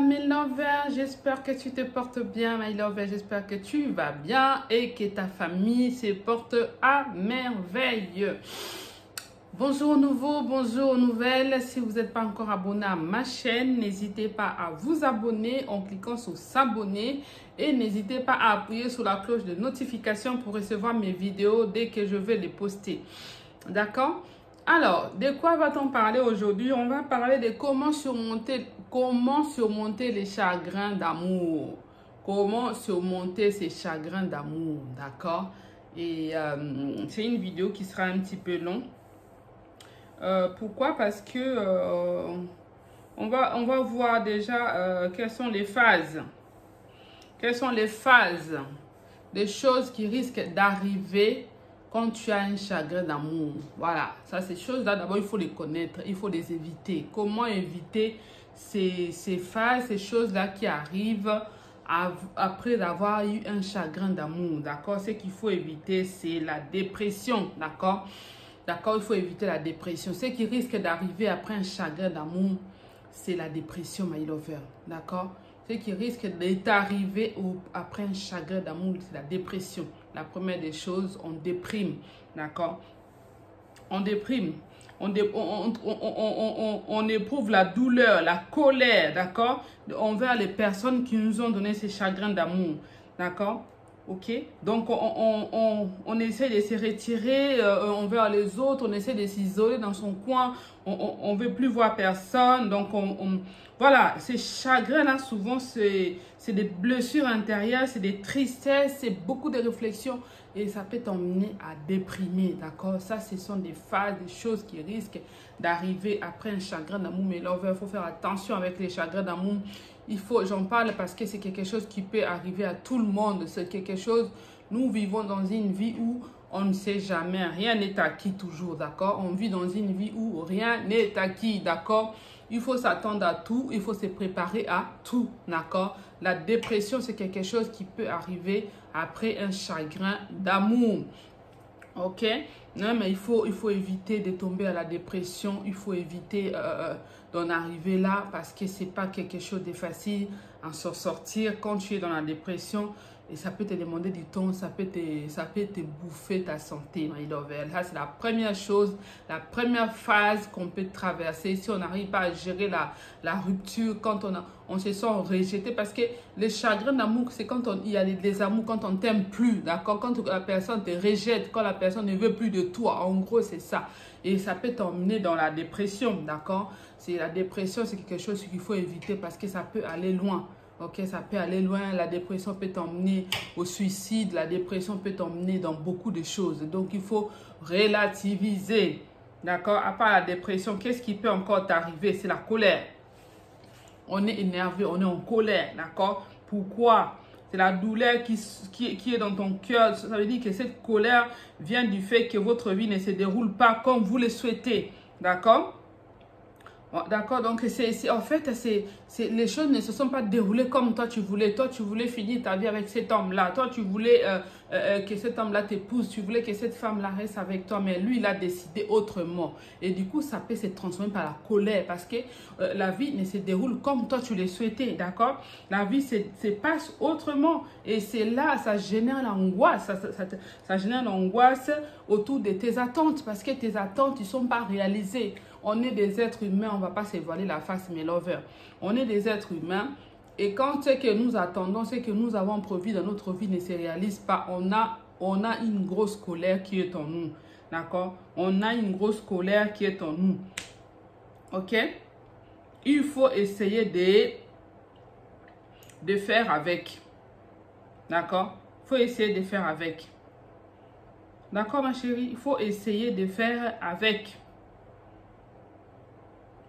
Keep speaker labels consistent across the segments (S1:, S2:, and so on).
S1: mes lovers, j'espère que tu te portes bien, my lover, j'espère que tu vas bien et que ta famille se porte à merveille. Bonjour aux nouveaux, bonjour aux nouvelles. Si vous n'êtes pas encore abonné à ma chaîne, n'hésitez pas à vous abonner en cliquant sur s'abonner et n'hésitez pas à appuyer sur la cloche de notification pour recevoir mes vidéos dès que je vais les poster. D'accord? Alors, de quoi va-t-on parler aujourd'hui? On va parler de comment surmonter les chagrins d'amour. Comment surmonter ces chagrins d'amour, d'accord? Et c'est une vidéo qui sera un petit peu longue. Pourquoi? Parce que on va voir déjà quelles sont les phases. Quelles sont les phases des choses qui risquent d'arriver quand tu as un chagrin d'amour. Voilà, ça, ces choses-là, d'abord, il faut les connaître, il faut les éviter. Comment éviter ces phases, ces choses-là qui arrivent après avoir eu un chagrin d'amour, d'accord? Ce qu'il faut éviter, c'est la dépression, d'accord? D'accord, il faut éviter la dépression. Ce qui risque d'arriver après un chagrin d'amour, c'est la dépression, my lover, d'accord? Ce qui risque d'arriver après un chagrin d'amour, c'est la dépression. La première des choses, on déprime, d'accord? On déprime. On éprouve la douleur, la colère, d'accord? Envers les personnes qui nous ont donné ces chagrins d'amour, d'accord? Ok? Donc, on essaie de se retirer envers les autres, on essaie de s'isoler dans son coin, on ne veut plus voir personne. Donc, voilà, ces chagrins-là, souvent, c'est des blessures intérieures, c'est des tristesses, c'est beaucoup de réflexions et ça peut t'emmener à déprimer, d'accord? Ça, ce sont des phases, des choses qui risquent d'arriver après un chagrin d'amour. Mais là, il faut faire attention avec les chagrins d'amour. J'en parle parce que c'est quelque chose qui peut arriver à tout le monde. C'est quelque chose, nous vivons dans une vie où on ne sait jamais, rien n'est acquis toujours, d'accord? On vit dans une vie où rien n'est acquis, d'accord? Il faut s'attendre à tout, il faut se préparer à tout, d'accord? La dépression, c'est quelque chose qui peut arriver après un chagrin d'amour, ok? Non, mais il faut éviter de tomber à la dépression, il faut éviter d'en arriver là parce que c'est pas quelque chose de facile à s'en sortir quand tu es dans la dépression. Et ça peut te demander du temps, ça peut te bouffer ta santé, my lover. Là, c'est la première chose, la première phase qu'on peut traverser si on n'arrive pas à gérer la rupture, quand on se sent rejeté. Parce que le chagrin d'amour, c'est quand il y a des amours, quand on t'aime plus, d'accord? Quand la personne te rejette, quand la personne ne veut plus de toi. En gros, c'est ça. Et ça peut t'emmener dans la dépression, d'accord? La dépression, c'est quelque chose qu'il faut éviter parce que ça peut aller loin. Ok, ça peut aller loin, la dépression peut t'emmener au suicide, la dépression peut t'emmener dans beaucoup de choses. Donc, il faut relativiser, d'accord? À part la dépression, qu'est-ce qui peut encore t'arriver? C'est la colère. On est énervé, on est en colère, d'accord? Pourquoi? C'est la douleur qui est dans ton cœur. Ça veut dire que cette colère vient du fait que votre vie ne se déroule pas comme vous le souhaitez, d'accord? D'accord, donc en fait, les choses ne se sont pas déroulées comme toi tu voulais. Toi, tu voulais finir ta vie avec cet homme-là. Toi, tu voulais que cet homme-là t'épouse. Tu voulais que cette femme-là reste avec toi. Mais lui, il a décidé autrement. Et du coup, ça peut se transformer par la colère. Parce que la vie ne se déroule comme toi tu le souhaitais. D'accord? La vie se passe autrement. Et c'est là, ça génère l'angoisse. Ça génère l'angoisse autour de tes attentes. Parce que tes attentes ne sont pas réalisées. On est des êtres humains, on ne va pas se voiler la face, mes lovers. On est des êtres humains et quand ce que nous attendons, ce que nous avons prévu dans notre vie ne se réalise pas, on a une grosse colère qui est en nous. D'accord? On a une grosse colère qui est en nous. Ok? Il faut essayer de faire avec. D'accord? Il faut essayer de faire avec. D'accord, ma chérie? Il faut essayer de faire avec.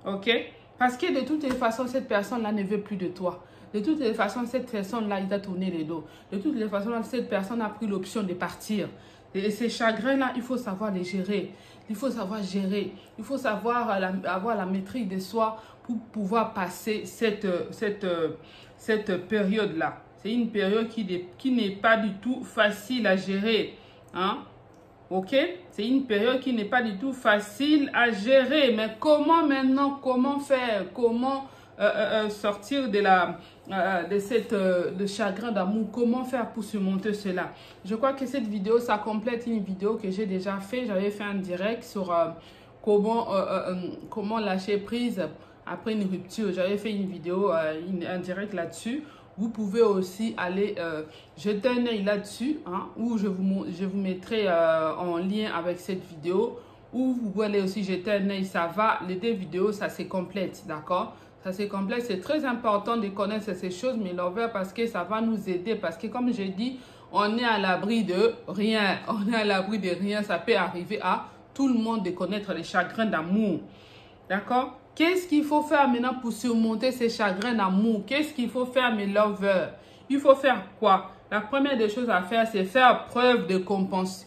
S1: Ok? Parce que de toutes les façons, cette personne-là ne veut plus de toi. De toutes les façons, cette personne-là, il t'a tourné les dos. De toutes les façons, cette personne a pris l'option de partir. Et ces chagrins-là, il faut savoir les gérer. Il faut savoir gérer. Il faut savoir avoir la maîtrise de soi pour pouvoir passer cette période-là. C'est une période qui n'est pas du tout facile à gérer. Hein? Ok? C'est une période qui n'est pas du tout facile à gérer. Mais comment maintenant? Comment faire? Comment sortir de chagrin d'amour, comment faire pour surmonter cela. Je crois que cette vidéo, ça complète une vidéo que j'ai déjà fait. J'avais fait un direct sur comment lâcher prise après une rupture. J'avais fait une vidéo, un direct là-dessus. Vous pouvez aussi aller jeter un œil là-dessus, hein, où je vous mettrai en lien avec cette vidéo, où vous pouvez aller aussi jeter un œil. Ça va, les deux vidéos, ça se complète, d'accord? Ça se complète. C'est très important de connaître ces choses, mes lovers, parce que ça va nous aider. Parce que comme j'ai dit, on est à l'abri de rien. On est à l'abri de rien. Ça peut arriver à tout le monde de connaître les chagrins d'amour, d'accord? Qu'est-ce qu'il faut faire maintenant pour surmonter ces chagrins d'amour? Qu'est-ce qu'il faut faire, mes lovers? Il faut faire quoi? La première des choses à faire, c'est faire preuve de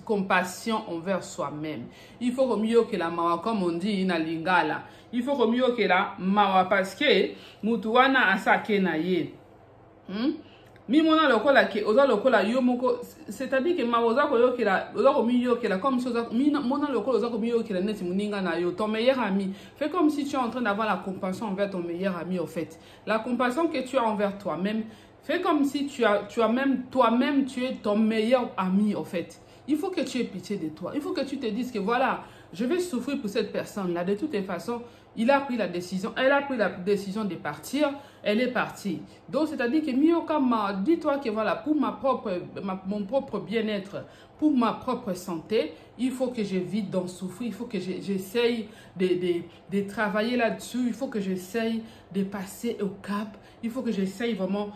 S1: compassion envers soi-même. Il faut mieux que la mawa, comme on dit, in lingala. Il faut mieux que la mawa parce que mutuana asake na ye. Mimona lokola ke oza lokola yomoko, c'est-à-dire que ma oza koyo ke la oza ko miyo ke la comme si oza mona lokola oza ko miyo ke la neti muninga na yo, ton meilleur ami. Fais comme si tu es en train d'avoir la compassion envers ton meilleur ami, en fait. La compassion que tu as envers toi-même, fais comme si tu as même toi-même tu es ton meilleur ami, en fait. Il faut que tu aies pitié de toi. Il faut que tu te dises que voilà, je vais souffrir pour cette personne-là. De toutes les façons, il a pris la décision, elle a pris la décision de partir, elle est partie. Donc, c'est-à-dire que Miyokama, dis-toi que voilà, pour mon propre bien-être, pour ma propre santé, il faut que j'évite d'en souffrir, il faut que j'essaye de travailler là-dessus, il faut que j'essaye de passer au cap, il faut que j'essaye vraiment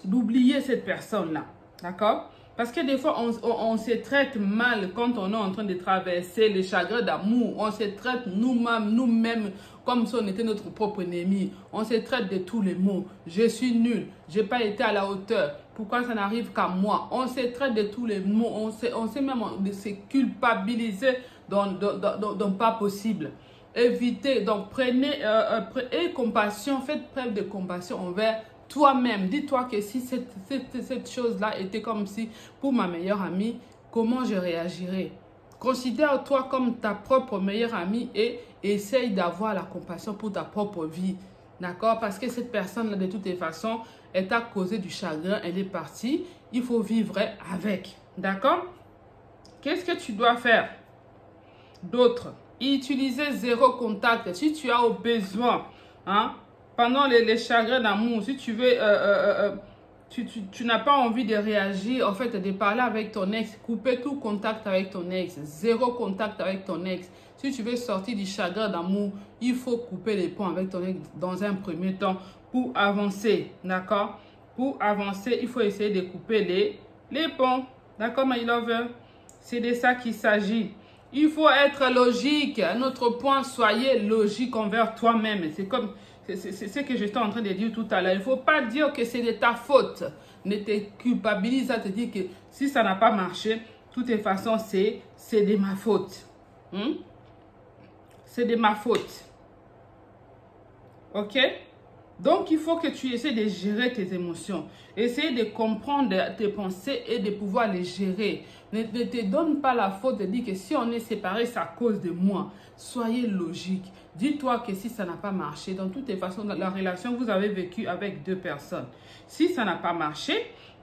S1: d'oublier cette personne-là. D'accord? Parce que des fois, on se traite mal quand on est en train de traverser les chagrins d'amour. On se traite nous-mêmes comme si on était notre propre ennemi. On se traite de tous les mots. Je suis nul. Je n'ai pas été à la hauteur. Pourquoi ça n'arrive qu'à moi? On se traite de tous les mots. On sait même de se culpabiliser dans pas possible. Évitez. Donc, prenez compassion. Faites preuve de compassion envers toi-même. Dis-toi que si cette chose-là était comme si pour ma meilleure amie, comment je réagirais? Considère-toi comme ta propre meilleure amie et essaye d'avoir la compassion pour ta propre vie. D'accord? Parce que cette personne-là, de toutes les façons, est à cause du chagrin, elle est partie. Il faut vivre avec. D'accord? Qu'est-ce que tu dois faire d'autre? Utiliser zéro contact. Si tu as au besoin, hein, pendant les chagrins d'amour, si tu veux, tu n'as pas envie de réagir, en fait, de parler avec ton ex, couper tout contact avec ton ex, zéro contact avec ton ex. Si tu veux sortir du chagrin d'amour, il faut couper les ponts avec ton ex dans un premier temps pour avancer, d'accord? Pour avancer, il faut essayer de couper les ponts, d'accord, my lover? C'est de ça qu'il s'agit. Il faut être logique. Un autre point, soyez logique envers toi-même. C'est comme... C'est ce que j'étais en train de dire tout à l'heure. Il ne faut pas dire que c'est de ta faute. Ne te culpabilise à te dire que si ça n'a pas marché, de toutes les façons, c'est de ma faute. C'est de ma faute. Ok? Donc, il faut que tu essaies de gérer tes émotions. Essaye de comprendre tes pensées et de pouvoir les gérer. Ne te donne pas la faute de dire que si on est séparés, c'est à cause de moi. Soyez logique. Dis-toi que si ça n'a pas marché, dans toutes les façons, dans la relation que vous avez vécue avec deux personnes, si ça n'a pas marché,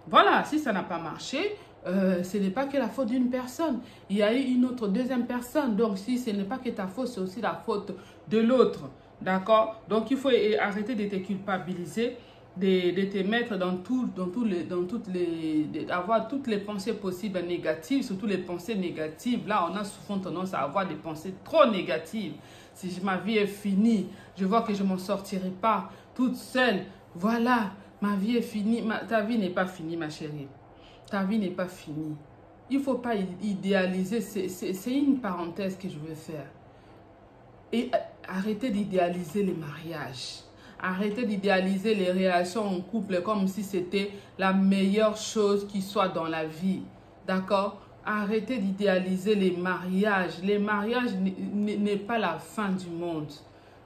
S1: voilà, si ça n'a pas marché, ce n'est pas que la faute d'une personne. Il y a eu une deuxième personne. Donc, si ce n'est pas que ta faute, c'est aussi la faute de l'autre. D'accord? Donc, il faut arrêter de te culpabiliser, de te mettre avoir toutes les pensées possibles négatives, surtout les pensées négatives. Là, on a souvent tendance à avoir des pensées trop négatives. Si ma vie est finie, je vois que je ne m'en sortirai pas toute seule. Voilà, ma vie est finie. Ta vie n'est pas finie, ma chérie. Ta vie n'est pas finie. Il ne faut pas idéaliser. C'est une parenthèse que je veux faire. Et arrêtez d'idéaliser les mariages. Arrêtez d'idéaliser les relations en couple comme si c'était la meilleure chose qui soit dans la vie. D'accord? Arrêtez d'idéaliser les mariages. Les mariages n'est pas la fin du monde.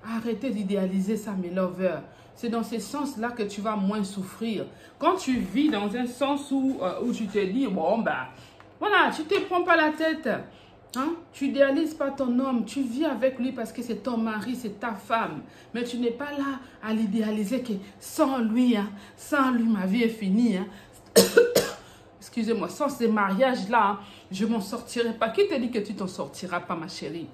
S1: Arrêtez d'idéaliser ça, mes lovers. C'est dans ce sens-là que tu vas moins souffrir. Quand tu vis dans un sens où tu te dis, bon, bah, voilà, tu ne te prends pas la tête. Hein? Tu idéalises pas ton homme, tu vis avec lui parce que c'est ton mari, c'est ta femme. Mais tu n'es pas là à l'idéaliser que sans lui, ma vie est finie. Hein. Excusez-moi, sans ces mariages-là, hein, je m'en sortirai pas. Qui te dit que tu t'en sortiras pas, ma chérie?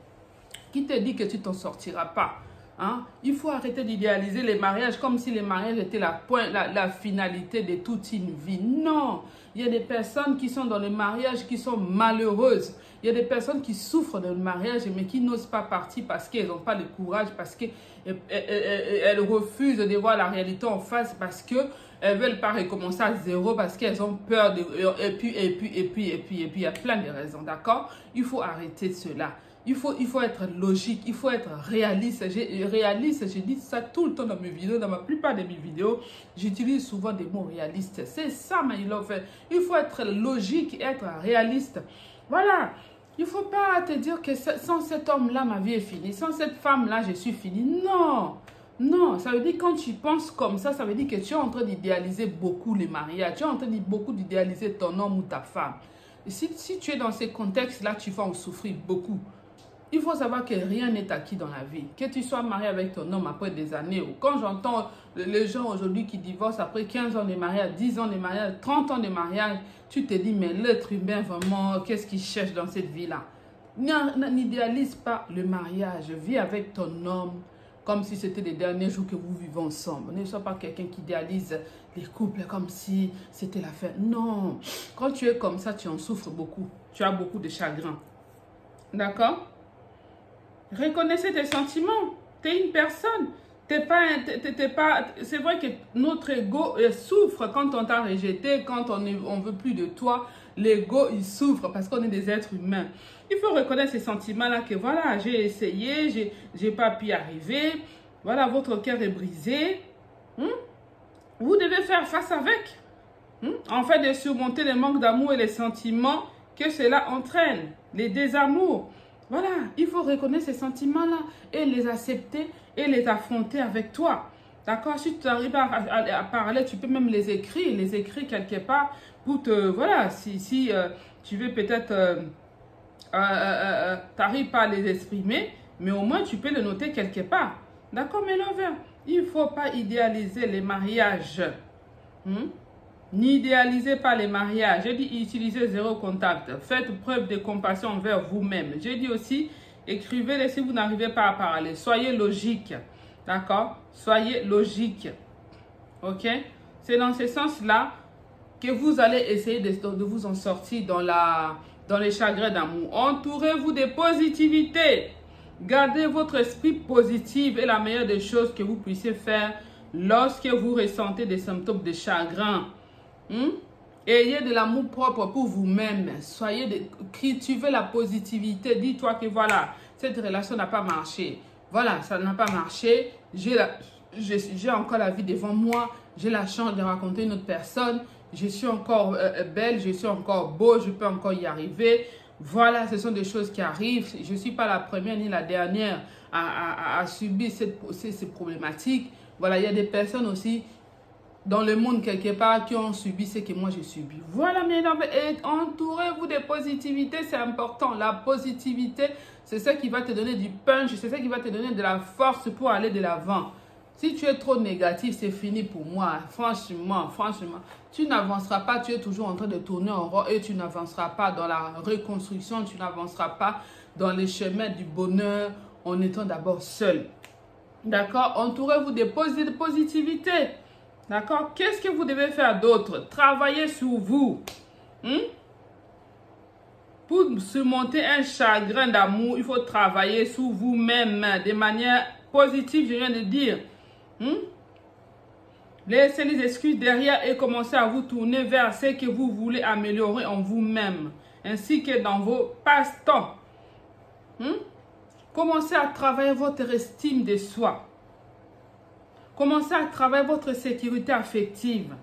S1: Qui te dit que tu t'en sortiras pas? Hein? Il faut arrêter d'idéaliser les mariages comme si les mariages étaient la finalité de toute une vie. Non, il y a des personnes qui sont dans le mariage qui sont malheureuses. Il y a des personnes qui souffrent dans le mariage mais qui n'osent pas partir parce qu'elles n'ont pas le courage, parce qu'elles refusent de voir la réalité en face, parce qu'elles ne veulent pas recommencer à zéro, parce qu'elles ont peur. Et puis, il y a plein de raisons, d'accord? Il faut arrêter cela. Il faut être logique, il faut être réaliste. Je dis ça tout le temps dans mes vidéos, dans la plupart de mes vidéos, j'utilise souvent des mots réalistes. C'est ça, my love. Il faut être logique et être réaliste. Voilà. Il ne faut pas te dire que sans cet homme-là, ma vie est finie. Sans cette femme-là, je suis finie. Non. Non, ça veut dire quand tu penses comme ça veut dire que tu es en train d'idéaliser beaucoup les mariages. Tu es en train de beaucoup d'idéaliser ton homme ou ta femme. Et si tu es dans ces contextes-là, tu vas en souffrir beaucoup. Il faut savoir que rien n'est acquis dans la vie. Que tu sois marié avec ton homme après des années. Ou quand j'entends les gens aujourd'hui qui divorcent après 15 ans de mariage, 10 ans de mariage, 30 ans de mariage, tu te dis, mais l'être humain, vraiment, qu'est-ce qu'il cherche dans cette vie-là? N'idéalise pas le mariage. Vis avec ton homme comme si c'était les derniers jours que vous vivez ensemble. Ne sois pas quelqu'un qui idéalise les couples comme si c'était la fin. Non. Quand tu es comme ça, tu en souffres beaucoup. Tu as beaucoup de chagrin. D'accord? Reconnaissez tes sentiments. Tu es une personne. C'est vrai que notre ego souffre quand on t'a rejeté, quand on ne veut plus de toi. L'ego, il souffre parce qu'on est des êtres humains. Il faut reconnaître ces sentiments-là que voilà, j'ai essayé, j'ai pas pu y arriver. Voilà, votre cœur est brisé. Vous devez faire face avec. En fait, de surmonter les manques d'amour et les sentiments que cela entraîne. Les désamours. Voilà, il faut reconnaître ces sentiments-là et les accepter et les affronter avec toi. D'accord? Si tu arrives à parler, tu peux même les écrire quelque part pour te... Voilà, si tu veux peut-être... tu n'arrives pas à les exprimer, mais au moins tu peux les noter quelque part. D'accord, mes lovers? Il ne faut pas idéaliser les mariages. N'idéalisez pas les mariages. J'ai dit utilisez zéro contact. Faites preuve de compassion envers vous-même. J'ai dit aussi, écrivez-les si vous n'arrivez pas à parler. Soyez logique. D'accord? Soyez logique. Ok? C'est dans ce sens-là que vous allez essayer de vous en sortir dans les chagrins d'amour. Entourez-vous de positivité. Gardez votre esprit positif et la meilleure des choses que vous puissiez faire lorsque vous ressentez des symptômes de chagrin. Ayez de l'amour propre pour vous-même. Cultivez la positivité. Dis-toi que voilà, cette relation n'a pas marché. Voilà, ça n'a pas marché. J'ai encore la vie devant moi. J'ai la chance de rencontrer une autre personne. Je suis encore belle, je suis encore beau, je peux encore y arriver. Voilà, ce sont des choses qui arrivent. Je ne suis pas la première ni la dernière à subir ces problématiques. Voilà, il y a des personnes aussi dans le monde quelque part qui ont subi ce que moi j'ai subi. Voilà, mes amis, et entourez-vous de positivité, c'est important. La positivité, c'est ça qui va te donner du punch, c'est ça qui va te donner de la force pour aller de l'avant. Si tu es trop négatif, c'est fini pour moi. Franchement, tu n'avanceras pas, tu es toujours en train de tourner en rond et tu n'avanceras pas dans la reconstruction, tu n'avanceras pas dans les chemins du bonheur en étant d'abord seul. D'accord? Entourez-vous de positivité. D'accord? Qu'est-ce que vous devez faire d'autre? Travailler sur vous. Pour surmonter un chagrin d'amour, il faut travailler sur vous-même de manière positive, je viens de dire. Laissez les excuses derrière et commencez à vous tourner vers ce que vous voulez améliorer en vous-même, ainsi que dans vos passe-temps. Commencez à travailler votre estime de soi. Commencez à travailler votre sécurité affective.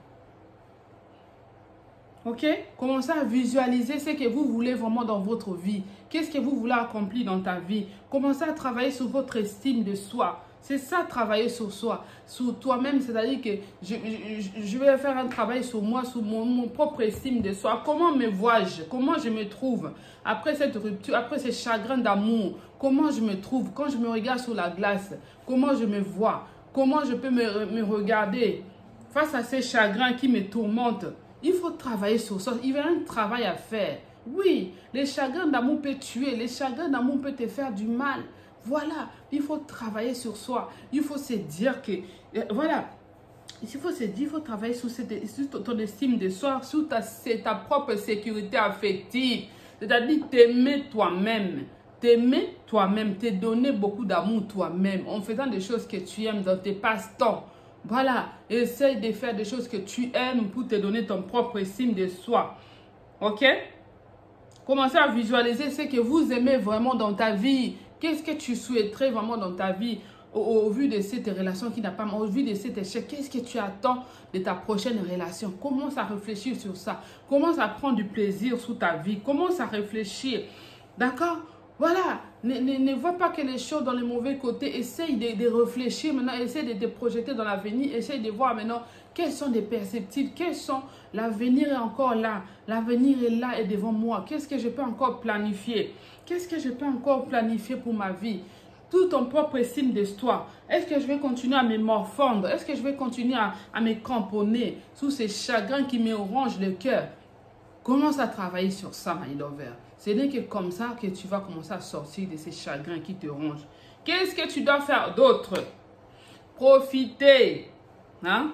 S1: Ok? Commencez à visualiser ce que vous voulez vraiment dans votre vie. Qu'est-ce que vous voulez accomplir dans ta vie? Commencez à travailler sur votre estime de soi. C'est ça, travailler sur soi, sur toi-même. C'est-à-dire que je vais faire un travail sur moi, sur mon propre estime de soi. Comment me vois-je? Comment je me trouve? Après cette rupture, après ces chagrins d'amour, comment je me trouve? Quand je me regarde sur la glace, comment je me vois? Comment je peux me regarder face à ces chagrins qui me tourmentent? Il faut travailler sur ça. Il y a un travail à faire. Oui, les chagrins d'amour peuvent tuer. Les chagrins d'amour peuvent te faire du mal. Voilà, il faut travailler sur soi. Il faut se dire que, voilà, il faut se dire, il faut travailler sur ton estime de soi, sur ta propre sécurité affective. C'est-à-dire t'aimer toi-même. T'aimer toi-même, te donner beaucoup d'amour toi-même en faisant des choses que tu aimes dans tes passe-temps. Voilà, essaye de faire des choses que tu aimes pour te donner ton propre estime de soi. Ok? Commencez à visualiser ce que vous aimez vraiment dans ta vie. Qu'est-ce que tu souhaiterais vraiment dans ta vie au vu de cette relation qui n'a pas, au vu de cet échec? Qu'est-ce que tu attends de ta prochaine relation? Commence à réfléchir sur ça. Commence à prendre du plaisir sur ta vie. Commence à réfléchir. D'accord? Voilà. Ne vois pas que les choses dans les mauvais côtés. Essaye de réfléchir maintenant. Essaye de te projeter dans l'avenir. Essaye de voir maintenant quelles sont les perspectives. Quels sont... L'avenir est encore là. L'avenir est là et devant moi. Qu'est-ce que je peux encore planifier? Qu'est-ce que je peux encore planifier pour ma vie? Tout ton propre estime de toi. Est-ce que je vais continuer à me morfondre? Est-ce que je vais continuer à me cramponner sous ces chagrins qui me rongent le cœur? Commence à travailler sur ça, my lover. Ce n'est que comme ça que tu vas commencer à sortir de ces chagrins qui te rongent. Qu'est-ce que tu dois faire d'autre? Profiter. Hein?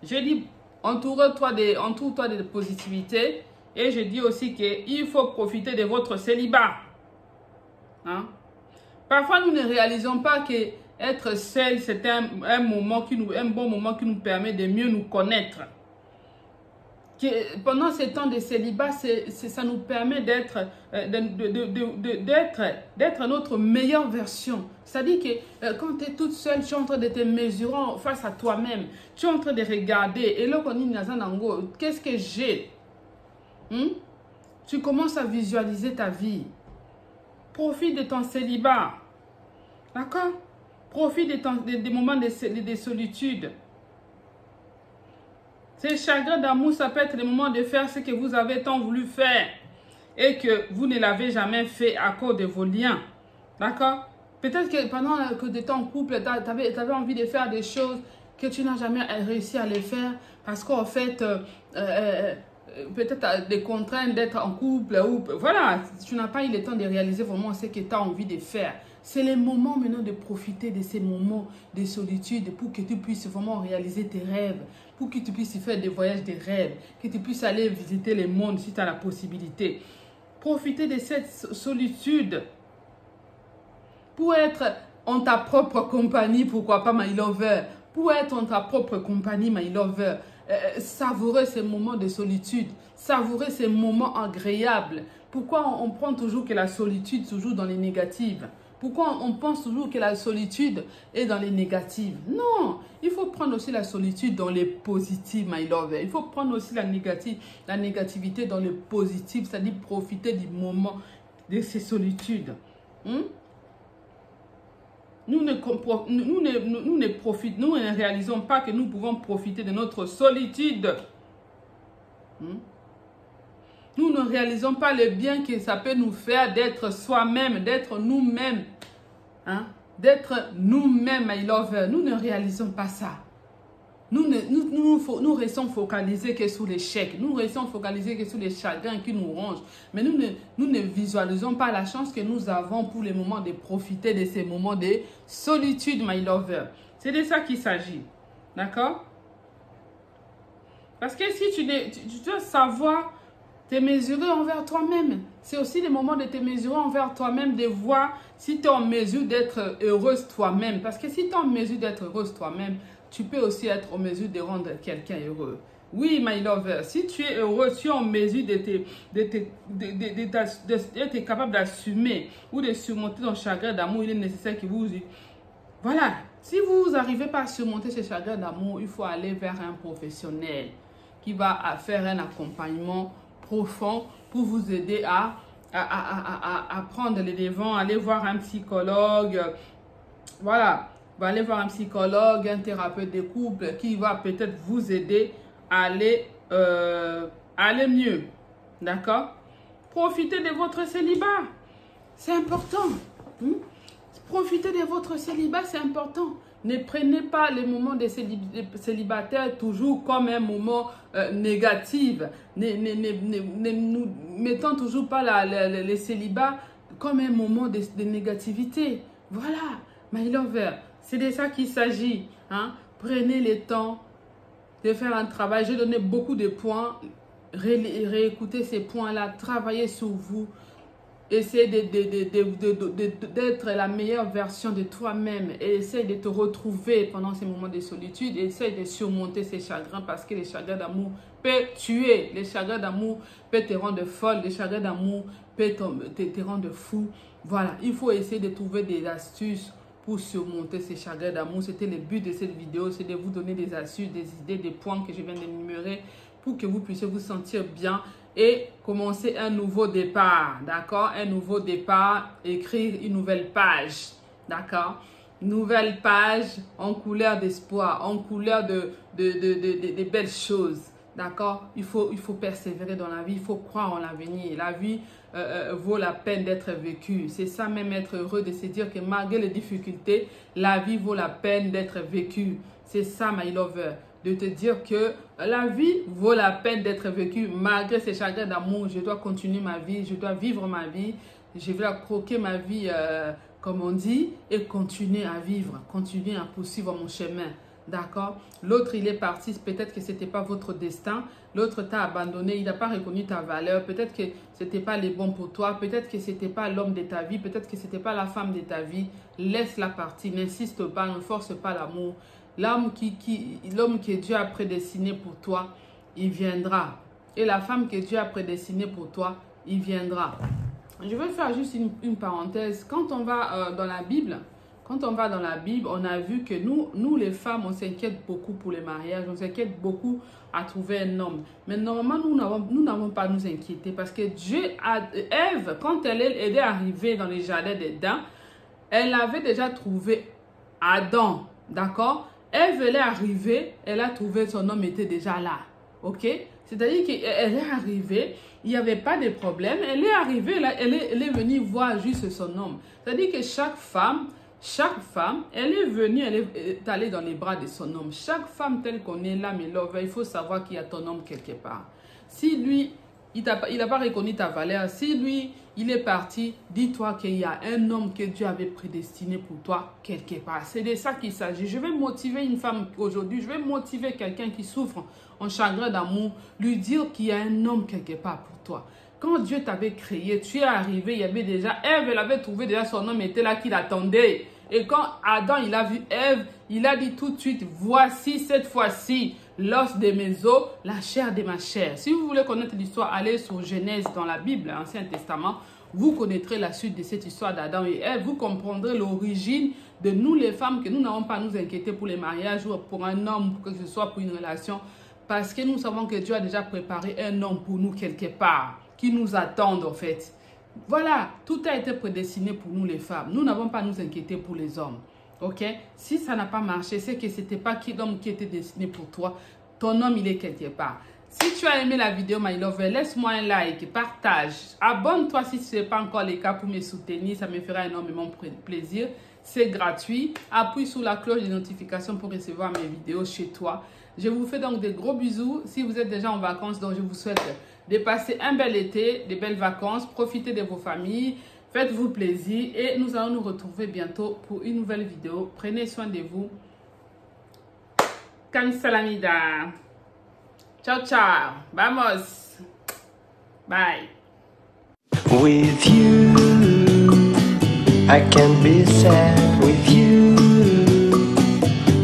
S1: Je dis, entoure-toi de positivité. Et je dis aussi qu'il faut profiter de votre célibat. Hein? Parfois, nous ne réalisons pas que être seul, c'est un bon moment qui nous permet de mieux nous connaître. Pendant ces temps de célibat, ça nous permet d'être notre meilleure version. C'est-à-dire que quand tu es toute seule, tu es en train de te mesurer face à toi-même. Tu es en train de regarder. Et là, on dit, qu'est-ce que j'ai? Tu commences à visualiser ta vie. Profite de ton célibat. D'accord? Profite des moments de solitude. Ces chagrins d'amour, ça peut être le moment de faire ce que vous avez tant voulu faire et que vous ne l'avez jamais fait à cause de vos liens. D'accord? Peut-être que pendant que tu étais en couple, tu avais envie de faire des choses que tu n'as jamais réussi à les faire parce qu'en fait, peut-être des contraintes d'être en couple. Voilà, tu n'as pas eu le temps de réaliser vraiment ce que tu as envie de faire. C'est le moment maintenant de profiter de ces moments de solitude pour que tu puisses vraiment réaliser tes rêves, pour que tu puisses faire des voyages de rêve, que tu puisses aller visiter le monde si tu as la possibilité. Profiter de cette solitude pour être en ta propre compagnie, pourquoi pas, my lover, pour être en ta propre compagnie, my lover. Savourer ces moments de solitude, savourer ces moments agréables. Pourquoi on prend toujours que la solitude toujours dans les négatives? Pourquoi on pense toujours que la solitude est dans les négatives? Non, il faut prendre aussi la solitude dans les positives, my lover. Il faut prendre aussi la négativité dans les positives, c'est-à-dire profiter du moment de ces solitudes. Nous ne réalisons pas que nous pouvons profiter de notre solitude. Nous ne réalisons pas le bien que ça peut nous faire d'être soi-même, d'être nous-mêmes. Hein? D'être nous-mêmes, my lover. Nous ne réalisons pas ça. Nous restons focalisés que sur l'échec. Nous restons focalisés que sur les chagrins qui nous rongent. Mais nous ne visualisons pas la chance que nous avons pour les moments de profiter de ces moments de solitude, my lover. C'est de ça qu'il s'agit. D'accord? Parce que si tu dois savoir te mesurer envers toi-même. C'est aussi le moment de te mesurer envers toi-même, de voir si tu es en mesure d'être heureuse toi-même. Parce que si tu es en mesure d'être heureuse toi-même, tu peux aussi être en mesure de rendre quelqu'un heureux. Oui, my lover, si tu es heureux, tu es en mesure d'être capable d'assumer ou de surmonter ton chagrin d'amour, il est nécessaire que vous... Voilà, si vous n'arrivez pas à surmonter ce chagrin d'amour, il faut aller vers un professionnel qui va faire un accompagnement profond pour vous aider à prendre les devants, aller voir un psychologue, voilà, va aller voir un psychologue, un thérapeute de couple qui va peut-être vous aider à aller mieux. D'accord? Profitez de votre célibat. C'est important. Profitez de votre célibat, c'est important. Ne prenez pas les moments de célibataire toujours comme un moment négatif. Ne nous mettons toujours pas les célibats comme un moment de négativité. Voilà, my lover, c'est de ça qu'il s'agit. Hein? Prenez le temps de faire un travail. J'ai donné beaucoup de points. Réécoutez ces points-là. Travaillez sur vous. Essayez d'être la meilleure version de toi-même. Et essaye de te retrouver pendant ces moments de solitude. Essaye de surmonter ces chagrins parce que les chagrins d'amour peuvent tuer. Les chagrins d'amour peuvent te rendre folle. Les chagrins d'amour peuvent te rendre fou. Voilà, il faut essayer de trouver des astuces pour surmonter ces chagrins d'amour. C'était le but de cette vidéo, c'est de vous donner des astuces, des idées, des points que je viens d'énumérer pour que vous puissiez vous sentir bien et commencer un nouveau départ, d'accord? Un nouveau départ, écrire une nouvelle page, d'accord? Nouvelle page en couleur d'espoir, en couleur de belles choses, d'accord? Il faut persévérer dans la vie, il faut croire en l'avenir. La vie vaut la peine d'être vécue. C'est ça même, être heureux, de se dire que malgré les difficultés, la vie vaut la peine d'être vécue. C'est ça, my lover. De te dire que la vie vaut la peine d'être vécue malgré ces chagrins d'amour. Je dois continuer ma vie, je dois vivre ma vie, je vais croquer ma vie, comme on dit, et continuer à vivre, continuer à poursuivre mon chemin. D'accord? L'autre, il est parti, peut-être que ce n'était pas votre destin. L'autre t'a abandonné, il n'a pas reconnu ta valeur. Peut-être que ce n'était pas les bons pour toi. Peut-être que ce n'était pas l'homme de ta vie. Peut-être que ce n'était pas la femme de ta vie. Laisse-la partir, n'insiste pas, ne force pas l'amour. L'homme que Dieu a prédestiné pour toi, il viendra. Et la femme que Dieu a prédestinée pour toi, il viendra. Je vais faire juste une parenthèse. Quand on va dans la Bible, on a vu que nous les femmes, on s'inquiète beaucoup pour les mariages, on s'inquiète beaucoup à trouver un homme. Mais normalement, nous n'avons pas à nous inquiéter parce que Ève, quand elle est arrivée dans les jardins d'Éden, elle avait déjà trouvé Adam, d'accord? Ève, elle est arrivée, elle a trouvé son homme était déjà là, ok? C'est-à-dire qu'elle est arrivée, il n'y avait pas de problème, elle est arrivée, elle est venue voir juste son homme. C'est-à-dire que chaque femme, elle est venue, elle est allée dans les bras de son homme. Chaque femme telle qu'on est là, mais lover, il faut savoir qu'il y a ton homme quelque part. Si lui, il n'a pas reconnu ta valeur, si lui, il est parti, dis-toi qu'il y a un homme que Dieu avait prédestiné pour toi quelque part. C'est de ça qu'il s'agit. Je vais motiver une femme aujourd'hui, je vais motiver quelqu'un qui souffre en chagrin d'amour, lui dire qu'il y a un homme quelque part pour toi. Quand Dieu t'avait créé, tu es arrivé, il y avait déjà, Ève, elle avait trouvé déjà son homme était là qui l'attendait. Et quand Adam, il a vu Ève, il a dit tout de suite, voici cette fois-ci l'os de mes os, la chair de ma chair. Si vous voulez connaître l'histoire, allez sur Genèse dans la Bible, l'Ancien Testament. Vous connaîtrez la suite de cette histoire d'Adam et Ève. Vous comprendrez l'origine de nous les femmes, que nous n'avons pas à nous inquiéter pour les mariages ou pour un homme, que ce soit pour une relation. Parce que nous savons que Dieu a déjà préparé un homme pour nous quelque part, qui nous attend en fait. Voilà, tout a été prédestiné pour nous les femmes. Nous n'avons pas à nous inquiéter pour les hommes. Ok? Si ça n'a pas marché, c'est que ce n'était pas l'homme qui était destiné pour toi. Ton homme, il est quelque part. Si tu as aimé la vidéo, my lover, laisse-moi un like, partage. Abonne-toi si ce n'est pas encore le cas pour me soutenir. Ça me fera énormément plaisir. C'est gratuit. Appuie sur la cloche de notification pour recevoir mes vidéos chez toi. Je vous fais donc des gros bisous. Si vous êtes déjà en vacances, donc je vous souhaite de passer un bel été, de belles vacances. Profitez de vos familles. Faites-vous plaisir et nous allons nous retrouver bientôt pour une nouvelle vidéo. Prenez soin de vous. Kamsalamida. Ciao, ciao. Vamos. Bye.
S2: With you, I can be sad with you.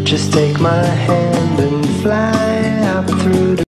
S2: Just take my hand and fly.